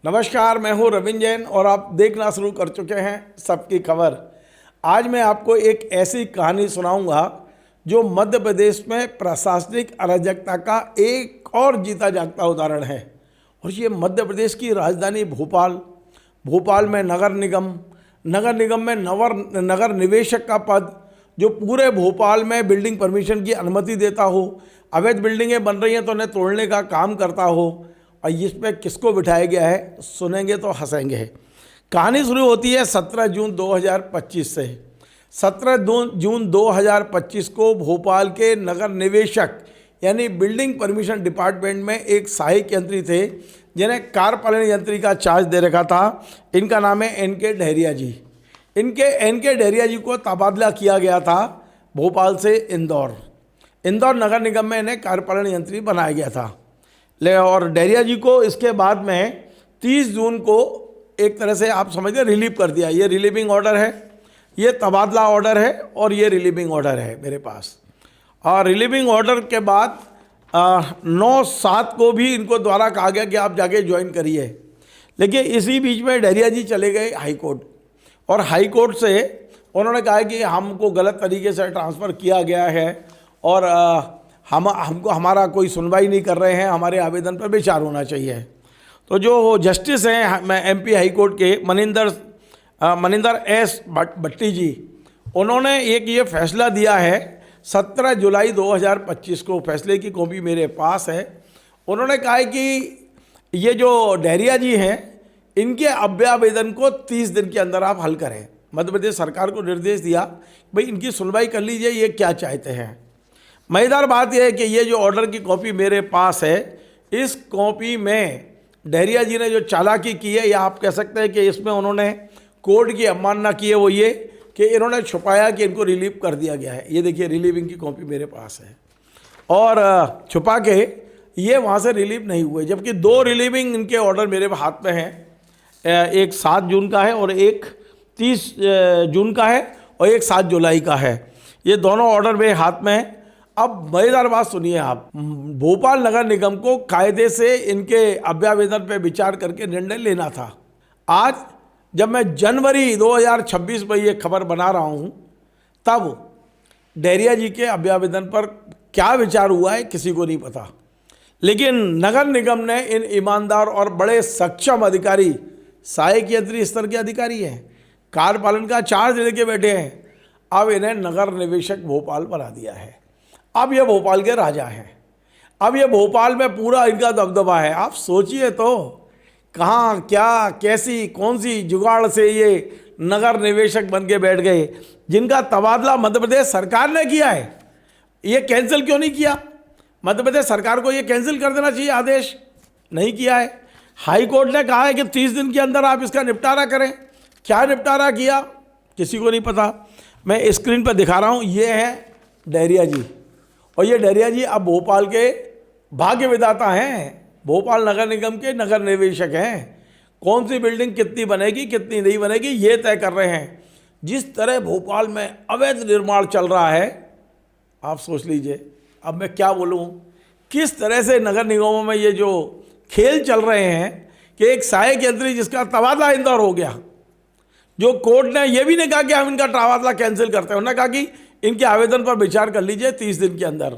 नमस्कार, मैं हूं रविंद्र जैन और आप देखना शुरू कर चुके हैं सबकी खबर। आज मैं आपको एक ऐसी कहानी सुनाऊंगा जो मध्य प्रदेश में प्रशासनिक अराजकता का एक और जीता जागता उदाहरण है। और ये मध्य प्रदेश की राजधानी भोपाल में नगर निगम में नगर निवेशक का पद, जो पूरे भोपाल में बिल्डिंग परमिशन की अनुमति देता हो, अवैध बिल्डिंगें बन रही हैं तो उन्हें तोड़ने का काम करता हो। और इस पे किसको बिठाया गया है सुनेंगे तो हंसेंगे। कहानी शुरू होती है 17 जून 2025 से। 17 जून 2025 को भोपाल के नगर निवेशक यानी बिल्डिंग परमिशन डिपार्टमेंट में एक सहायक यंत्री थे जिन्हें कार्यपालन यंत्री का चार्ज दे रखा था। इनका नाम है एन.के. डहरिया जी। एन.के. डहरिया जी को तबादला किया गया था भोपाल से इंदौर नगर निगम में इन्हें कार्यपालन यंत्री बनाया गया था। और डहरिया जी को इसके बाद में 30 जून को एक तरह से आप समझिए रिलीव कर दिया। ये रिलीविंग ऑर्डर है, ये तबादला ऑर्डर है और ये रिलीविंग ऑर्डर है मेरे पास। और रिलीविंग ऑर्डर के बाद 9/7 को भी इनको द्वारा कहा गया कि आप जाके ज्वाइन करिए। लेकिन इसी बीच में डहरिया जी चले गए हाई कोर्ट, और हाई कोर्ट से उन्होंने कहा कि हमको गलत तरीके से ट्रांसफ़र किया गया है और हमको हमारा कोई सुनवाई नहीं कर रहे हैं, हमारे आवेदन पर विचार होना चाहिए। तो जो जस्टिस हैं मैं एमपी हाई कोर्ट के मनिंदर एस भट्टी जी, उन्होंने एक ये फैसला दिया है 17 जुलाई 2025 को। फैसले की कॉपी मेरे पास है। उन्होंने कहा है कि ये जो डहरिया जी हैं इनके अभ्यावेदन को 30 दिन के अंदर आप हल करें। मध्य प्रदेश सरकार को निर्देश दिया भाई इनकी सुनवाई कर लीजिए, ये क्या चाहते हैं। मज़ेदार बात यह है कि ये जो ऑर्डर की कॉपी मेरे पास है, इस कॉपी में डहरिया जी ने जो चालाकी की है, या आप कह सकते हैं कि इसमें उन्होंने कोर्ट की अवमानना की है, वो ये कि इन्होंने छुपाया कि इनको रिलीव कर दिया गया है। ये देखिए रिलीविंग की कॉपी मेरे पास है, और छुपा के ये वहाँ से रिलीव नहीं हुए, जबकि 2 रिलीविंग इनके ऑर्डर मेरे हाथ में हैं। एक 7 जून का है और एक 30 जून का है और एक 7 जुलाई का है। ये दोनों ऑर्डर मेरे हाथ में हैं। अब मज़ेदार बात सुनिए आप, भोपाल नगर निगम को कायदे से इनके अभ्यावेदन पर विचार करके निर्णय लेना था। आज जब मैं जनवरी 2026 में ये खबर बना रहा हूँ, तब डहरिया जी के अभ्यावेदन पर क्या विचार हुआ है किसी को नहीं पता। लेकिन नगर निगम ने इन ईमानदार और बड़े सक्षम अधिकारी, सहायक यंत्री स्तर के अधिकारी हैं, कार्यपालन का चार्ज लेके बैठे हैं, अब इन्हें नगर निवेशक भोपाल बना दिया है। अब ये भोपाल के राजा हैं। अब ये भोपाल में पूरा इनका दबदबा है। आप सोचिए तो कहाँ क्या कैसी कौन सी जुगाड़ से ये नगर निवेशक बन के बैठ गए, जिनका तबादला मध्य प्रदेश सरकार ने किया है। ये कैंसिल क्यों नहीं किया? मध्य प्रदेश सरकार को ये कैंसिल कर देना चाहिए, आदेश नहीं किया है। हाई कोर्ट ने कहा है कि 30 दिन के अंदर आप इसका निपटारा करें। क्या निपटारा किया किसी को नहीं पता। मैं स्क्रीन पर दिखा रहा हूँ, ये है डहरिया जी, और ये डहरिया जी अब भोपाल के भाग्य विधाता हैं। भोपाल नगर निगम के नगर निवेशक हैं। कौन सी बिल्डिंग कितनी बनेगी कितनी नहीं बनेगी ये तय कर रहे हैं। जिस तरह भोपाल में अवैध निर्माण चल रहा है, आप सोच लीजिए। अब मैं क्या बोलूँ, किस तरह से नगर निगमों में ये जो खेल चल रहे हैं कि एक सहायक यंत्री जिसका तबादला इंदौर हो गया, जो कोर्ट ने ये भी नहीं कहा कि हम इनका तबादला कैंसिल करते हैं, उन्होंने कहा कि इनके आवेदन पर विचार कर लीजिए 30 दिन के अंदर।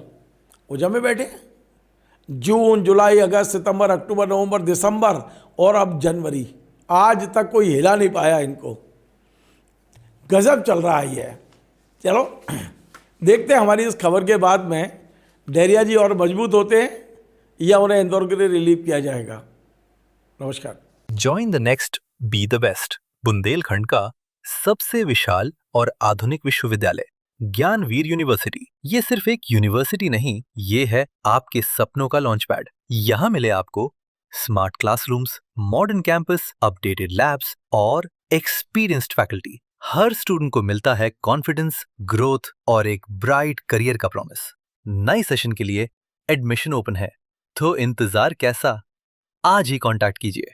वो जमे बैठे जून जुलाई अगस्त सितंबर अक्टूबर नवंबर दिसंबर और अब जनवरी, आज तक कोई हिला नहीं पाया इनको। गजब चल रहा है ये। चलो देखते हैं हमारी इस खबर के बाद में डहरिया जी और मजबूत होते हैं या उन्हें इंदौर के लिए रिलीव किया जाएगा। नमस्कार। Join the next be the best, Bundelkhand का सबसे विशाल और आधुनिक विश्वविद्यालय ज्ञानवीर यूनिवर्सिटी। ये सिर्फ एक यूनिवर्सिटी नहीं, ये है आपके सपनों का लॉन्च पैड। यहाँ मिले आपको smart classrooms, modern campus, updated labs और एक्सपीरियंस्ड फैकल्टी। हर स्टूडेंट को मिलता है कॉन्फिडेंस, ग्रोथ और एक ब्राइट करियर का प्रॉमिस। नए सेशन के लिए एडमिशन ओपन है, तो इंतजार कैसा? आज ही कांटेक्ट कीजिए।